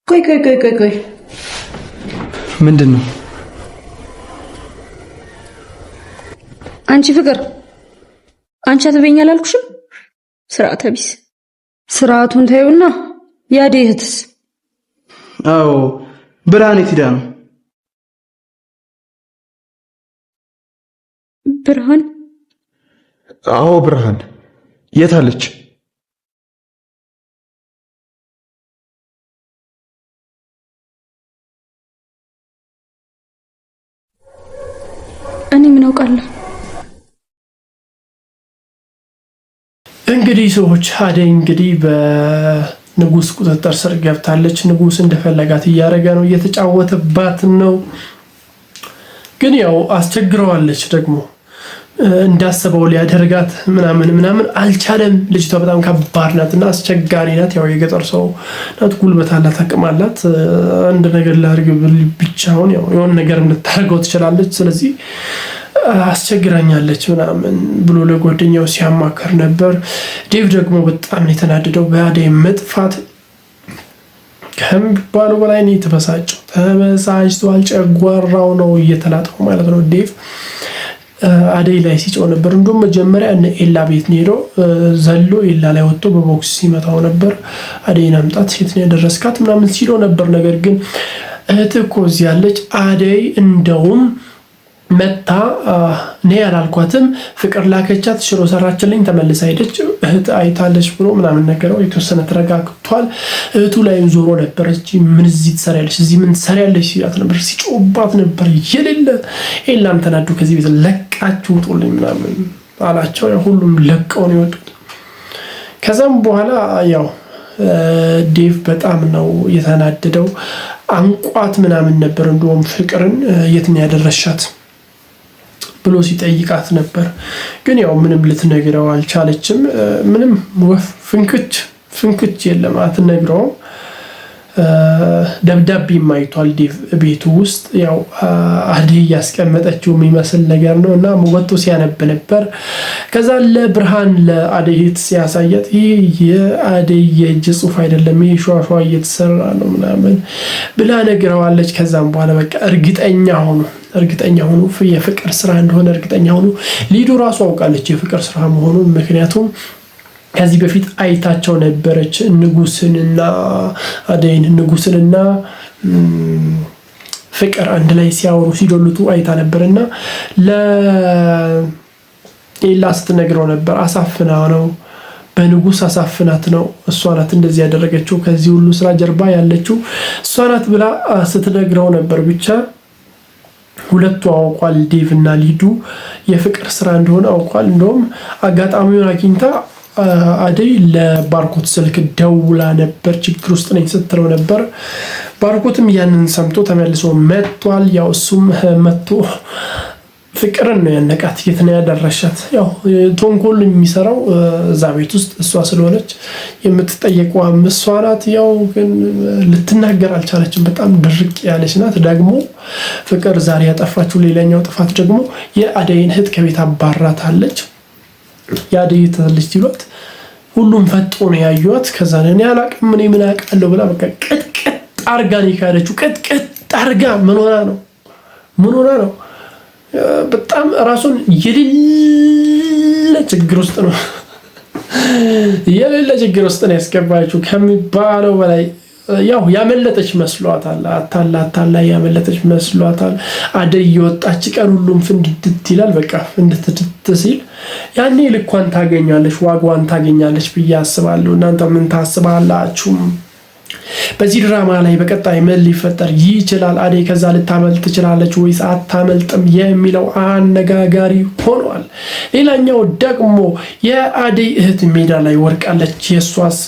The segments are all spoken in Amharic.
ቆይ ምንድን ነው? አንቺ ፍቅር አንቺ አትበይኝ አላልኩሽም? ስርዓተ ቢስ። ስርዓቱን ታዩና ያዴ እህትስ? አዎ ብርሃን የት ሄዳ ነው? ብርሃን? አዎ ብርሃን የት አለች? እኔ ምን አውቃለሁ? እንግዲህ ሰዎች አደይ እንግዲህ በንጉስ ቁጥጥር ስር ገብታለች። ንጉስ እንደፈለጋት እያደረገ ነው፣ እየተጫወተባት ነው። ግን ያው አስቸግረዋለች ደግሞ እንዳሰበው ሊያደርጋት ምናምን አልቻለም። ልጅቷ በጣም ከባድ ናትና አስቸጋሪ ናት። ያው የገጠር ሰው ናት፣ ጉልበት አላት፣ አቅም አላት። አንድ ነገር ላድርግ ብቻውን ያው የሆነ ነገር እንድታደርገው ትችላለች። ስለዚህ አስቸግራኛለች ምናምን ብሎ ለጓደኛው ሲያማከር ነበር። ዴቭ ደግሞ በጣም የተናደደው በአደይ መጥፋት ከሚባለው በላይ ነው የተበሳጨው። ተበሳጭቷል። ጨጓራው ነው እየተላጠው ማለት ነው ዴቭ አደይ ላይ ሲጮህ ነበር። እንደውም መጀመሪያ እነ ኤላ ቤት ሄዶ ዘሎ ኤላ ላይ ወጥቶ በቦክስ ሲመታው ነበር። አደይን አምጣት ሴት ነው ያደረስካት ምናምን ሲለው ነበር። ነገር ግን እህትህ እኮ እዚህ ያለች አደይ እንደውም መታ እኔ ያላልኳትም ፍቅር ላከቻት፣ ሽሮ ሰራችልኝ፣ ተመልሳ ሄደች፣ እህት አይታለች ብሎ ምናምን ነገረው። የተወሰነ ተረጋግቷል። እህቱ ላይም ዞሮ ነበር። ምን እዚህ ትሰሪያለሽ? እዚህ ምን ትሰሪያለሽ ሲላት ነበር፣ ሲጮባት ነበር የሌለ። ኤላም ተናዱ። ከዚህ ቤት ለቃችሁ ውጡልኝ ምናምን አላቸው። ሁሉም ለቀው ነው የወጡት። ከዛም በኋላ ያው ዴቭ በጣም ነው የተናደደው። አንቋት ምናምን ነበር። እንደውም ፍቅርን የት ነው ያደረሻት ብሎ ሲጠይቃት ነበር። ግን ያው ምንም ልትነግረው አልቻለችም። ምንም ፍንክች የለም፣ አትነግረውም። ደብዳቤ ማይቷል ዴቭ ቤቱ ውስጥ ያው አደይ ያስቀመጠችው የሚመስል ነገር ነው እና ወጥቶ ሲያነብ ነበር። ከዛ ለብርሃን ለአደይ ሲያሳያት ይህ የአደይ የእጅ ጽሑፍ አይደለም፣ ይህ ሸዋሸዋ እየተሰራ ነው ምናምን ብላ ነግረዋለች። ከዛም በኋላ በቃ እርግጠኛ ሆኑ የፍቅር ስራ እንደሆነ እርግጠኛ ሆኑ። ሊዱ ራሱ አውቃለች የፍቅር ስራ መሆኑን። ምክንያቱም ከዚህ በፊት አይታቸው ነበረች ንጉስንና አደይን፣ ንጉስንና ፍቅር አንድ ላይ ሲያወሩ ሲዶልቱ አይታ ነበርና ለኤላ ስትነግረው ነበር። አሳፍና ነው በንጉስ አሳፍናት ነው እሷ ናት እንደዚህ ያደረገችው፣ ከዚህ ሁሉ ስራ ጀርባ ያለችው እሷ ናት ብላ ስትነግረው ነበር። ብቻ ሁለቱ አውቋል። ዴቭ እና ሊዱ የፍቅር ስራ እንደሆነ አውቋል። እንደውም አጋጣሚውን አግኝታ አደይ ለባርኮት ስልክ ደውላ ነበር። ችግር ውስጥ ነኝ ስትለው ነበር። ባርኮትም ያንን ሰምቶ ተመልሶ መጥቷል። ያው እሱም መጥቶ ፍቅርን ነው ያነቃት። የት ነው ያደረሻት? ያው ቶንኮል የሚሰራው እዛ ቤት ውስጥ እሷ ስለሆነች የምትጠየቀው እሷ ናት። ያው ግን ልትናገር አልቻለችም። በጣም ድርቅ ያለች ናት። ደግሞ ፍቅር ዛሬ ያጠፋችው ሌላኛው ጥፋት ደግሞ የአደይን እህት ከቤት አባራታለች። የአደይ እህት ሲሏት ሁሉም ፈጦ ነው ያዩት። ከዛ እኔ አላቅም እኔ ምን አውቃለሁ ብላ በቃ ቅጥቅጥ አርጋ ነው የካደችው። ቅጥቅጥ አርጋ ምን ሆና ነው በጣም ራሱን የሌለ ችግር ውስጥ ነው ያስገባችው ከሚባለው በላይ። ያው ያመለጠች መስሏታል። አታላ ያመለጠች መስሏታል። አደይ የወጣች ቀን ሁሉም ፍንድት ይላል። በቃ ፍንድት ሲል ያኔ ልኳን ታገኛለች፣ ዋጋዋን ታገኛለች ብዬ አስባለሁ። እናንተ ምን ታስባላችሁ? በዚህ ድራማ ላይ በቀጣይ ምን ሊፈጠር ይችላል? አደይ ከዛ ልታመልጥ ትችላለች ወይስ አታመልጥም የሚለው አነጋጋሪ ሆኗል። ሌላኛው ደግሞ የአደይ እህት ሜዳ ላይ ወርቃለች። የሷስ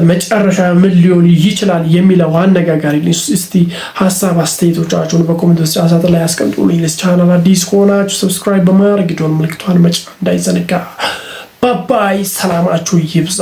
መጨረሻ ምን ሊሆን ይችላል የሚለው አነጋጋሪ። እስቲ ሀሳብ አስተያየቶቻችሁን በኮሜንት መስጫ ላይ አስቀምጡልኝ። ለቻናል አዲስ ከሆናችሁ ሰብስክራይብ በማድረግ ደወል ምልክቷን መጫን እንዳይዘነጋ። ባባይ፣ ሰላማችሁ ይብዛ።